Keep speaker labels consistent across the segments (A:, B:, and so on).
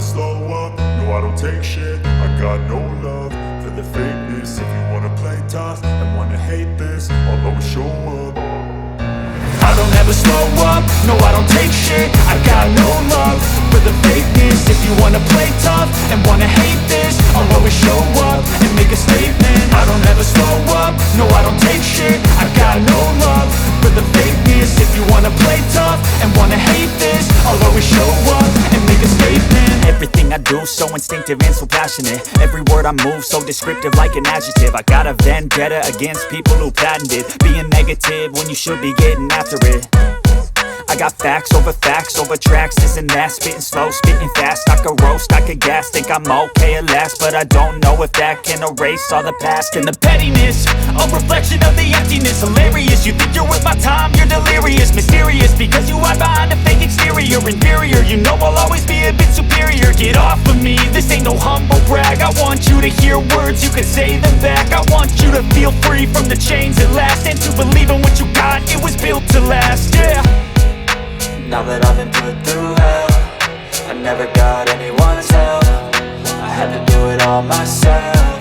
A: slow up, no I don't take shit. I got no love for the fakeness. If you wanna play tough and wanna hate this, I'll always show up. I don't ever slow up, no I don't take shit. I got no love for the fakeness. If you wanna play tough and wanna hate this, I'll always show up and make a statement. I don't ever slow up, no I don't take shit. I got no love for the fakeness. If you wanna play tough and wanna hate this, I'll always show up and make a statement.
B: Everything I do so instinctive and so passionate. Every word I move so descriptive like an adjective. I got a vendetta against people who patented being negative when you should be getting after it. I got facts over tracks, this and that. Spitting slow, spitting fast, I could roast, I could gas. Think I'm okay at last, but I don't know if that can erase all the past. And the pettiness, a reflection of the emptiness. Hilarious, you think you're worth my time, you're delirious. Mysterious, because you hide behind a fake exterior. Inferior, you know I'll always be a bit superior. Get off of me, this ain't no humble brag. I want you to hear words, you can say them back. I want you to feel free from the chains at last, and to believe in what you got, it was built to last, yeah.
C: Now that I've been put through hell, I never got anyone's help. I had to do it all myself.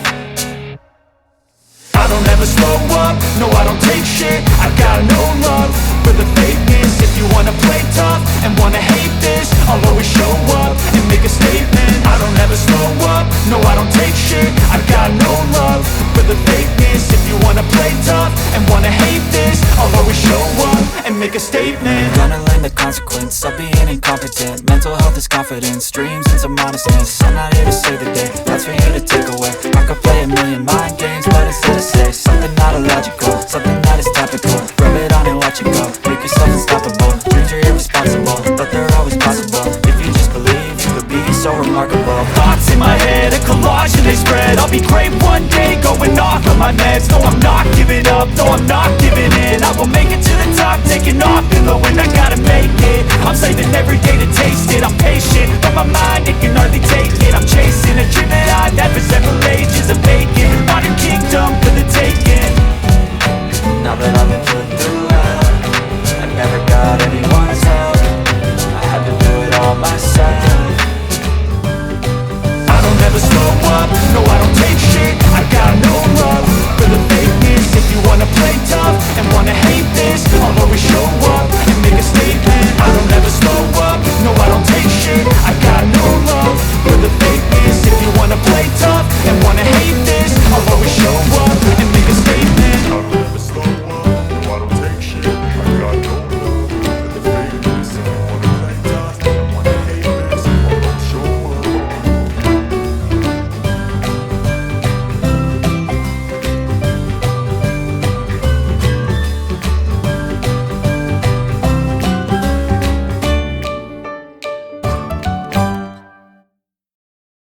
A: I don't ever slow up, no I don't take shit. I got no love for the fakeness. If you wanna play tough and wanna hate this, I'll always show up and make a statement. I don't ever slow up, no I don't take shit. I got no love for the fakeness. If you wanna play tough and wanna hate this, I'll always show up and make a statement.
C: Gonna learn the consequence of being incompetent. Mental health is confidence, dreams and some honestness. I'm not here to save the day, that's for you to take away. I could play a million mind games, but instead of say something not illogical, something that is topical. Rub it on and watch it go, make yourself unstoppable. Dreams are irresponsible, but they're always possible. If you just believe, you could be so remarkable.
B: Thoughts in my head, a collage and they spread. I'll be great one day, going off of my meds. No, I'm not giving up, no, I'm not giving in. I will make it to the top, taking off in the wind. I gotta make it, I'm saving every day to taste it. I'm patient, but my mind, it can hardly take it. I'm chasing a dream that